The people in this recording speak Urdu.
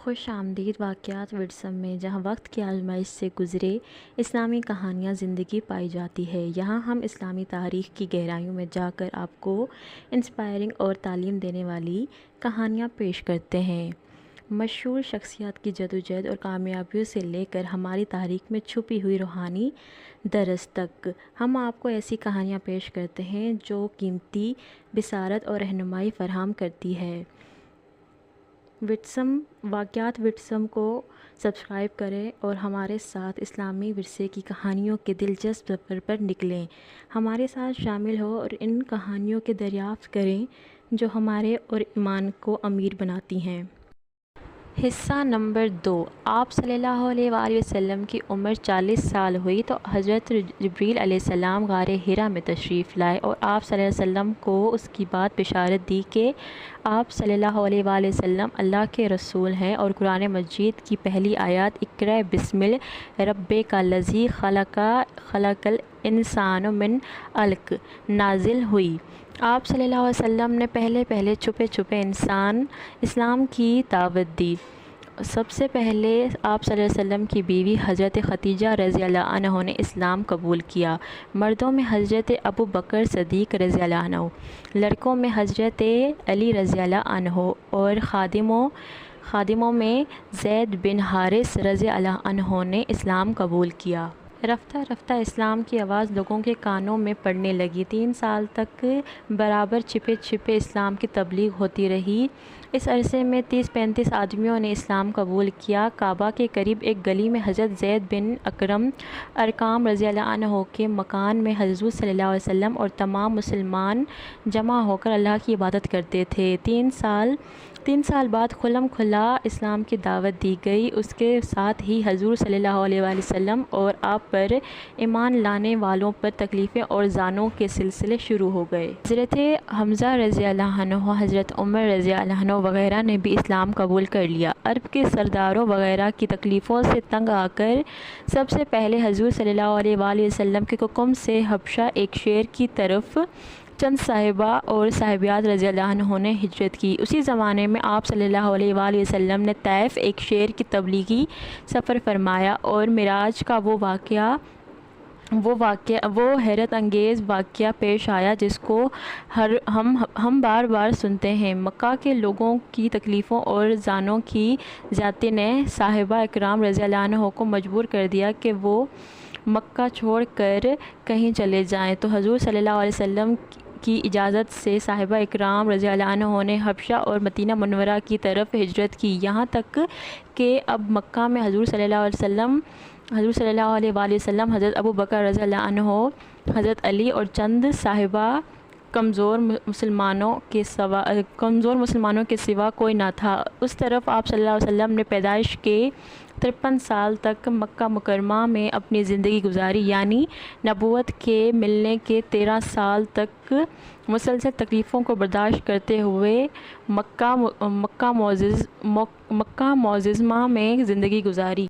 خوش آمدید واقعات ورثم میں، جہاں وقت کی آزمائش سے گزرے اسلامی کہانیاں زندگی پائی جاتی ہے۔ یہاں ہم اسلامی تاریخ کی گہرائیوں میں جا کر آپ کو انسپائرنگ اور تعلیم دینے والی کہانیاں پیش کرتے ہیں۔ مشہور شخصیات کی جدوجہد اور کامیابیوں سے لے کر ہماری تاریخ میں چھپی ہوئی روحانی درس تک، ہم آپ کو ایسی کہانیاں پیش کرتے ہیں جو قیمتی بصارت اور رہنمائی فراہم کرتی ہے۔ واقعات ورثم کو سبسکرائب کریں اور ہمارے ساتھ اسلامی ورثے کی کہانیوں کے دلچسپ سفر پر نکلیں۔ ہمارے ساتھ شامل ہوں اور ان کہانیوں کی دریافت کریں جو ہمارے اور ایمان کو امیر بناتی ہیں۔ حصہ نمبر 2۔ آپ صلی اللہ علیہ وآلہ وسلم کی عمر 40 سال ہوئی تو حضرت جبریل علیہ السلام غار حرا میں تشریف لائے اور آپ صلی اللہ علیہ وسلم کو اس کی بات بشارت دی کہ آپ صلی اللہ علیہ وآلہ وسلم اللہ کے رسول ہیں، اور قرآن مجید کی پہلی آیات اقرأ بسم ربک الذی خلق الانسان من علق نازل ہوئی۔ آپ صلی اللہ علیہ وسلم نے پہلے چھپے اسلام کی دعوت دی۔ سب سے پہلے آپ صلی اللہ علیہ وسلم کی بیوی حضرت خدیجہ رضی اللہ عنہ نے اسلام قبول کیا۔ مردوں میں حضرت ابو بکر صدیق رضی اللہ عنہ، لڑکوں میں حضرت علی رضی اللہ عنہ، اور خادموں میں زید بن حارث رضی اللہ عنہ نے اسلام قبول کیا۔ رفتہ رفتہ اسلام کی آواز لوگوں کے کانوں میں پڑنے لگی۔ 3 سال تک برابر چھپے اسلام کی تبلیغ ہوتی رہی۔ اس عرصے میں 30-35 آدمیوں نے اسلام قبول کیا۔ کعبہ کے قریب ایک گلی میں حضرت زید بن ارقم رضی اللہ عنہ کے مکان میں حضور صلی اللہ علیہ وسلم اور تمام مسلمان جمع ہو کر اللہ کی عبادت کرتے تھے۔ 3 سال بعد کھلم کھلا اسلام کی دعوت دی گئی۔ اس کے ساتھ ہی حضور صلی اللہ علیہ وآلہ وسلم اور آپ پر ایمان لانے والوں پر تکلیفیں اور زانوں کے سلسلے شروع ہو گئے۔ حضرت حمزہ رضی اللہ عنہ، حضرت عمر رضی اللہ عنہ وغیرہ نے بھی اسلام قبول کر لیا۔ عرب کے سرداروں وغیرہ کی تکلیفوں سے تنگ آ کر سب سے پہلے حضور صلی اللہ علیہ وآلہ وسلم کے حکم سے حبشہ ایک شہر کی طرف چند صحابہ اور صحابیات رضی اللہ عنہ نے ہجرت کی۔ اسی زمانے میں آپ صلی اللہ علیہ وآلہ وسلم نے طائف ایک شہر کی تبلیغی سفر فرمایا، اور معراج کا وہ حیرت انگیز واقعہ پیش آیا جس کو ہم بار بار سنتے ہیں۔ مکہ کے لوگوں کی تکلیفوں اور زانوں کی زیادتی نے صحابہ اکرام رضی اللہ عنہ کو مجبور کر دیا کہ وہ مکہ چھوڑ کر کہیں چلے جائیں، تو حضور صلی اللہ علیہ وسلم کی اجازت سے صحابہ اکرام رضی اللہ عنہ نے حبشہ اور مدینہ منورہ کی طرف ہجرت کی، یہاں تک کہ اب مکہ میں حضور صلی اللہ علیہ وآلہ وسلم، حضرت ابو بکر رضی اللہ عنہ، حضرت علی اور چند صحابہ کمزور مسلمانوں کے سوا کوئی نہ تھا۔ اس طرف آپ صلی اللہ علیہ وسلم نے پیدائش کے 53 سال تک مکہ مکرمہ میں اپنی زندگی گزاری، یعنی نبوت کے ملنے کے 13 سال تک مسلسل تکلیفوں کو برداشت کرتے ہوئے مکہ معظمہ میں زندگی گزاری۔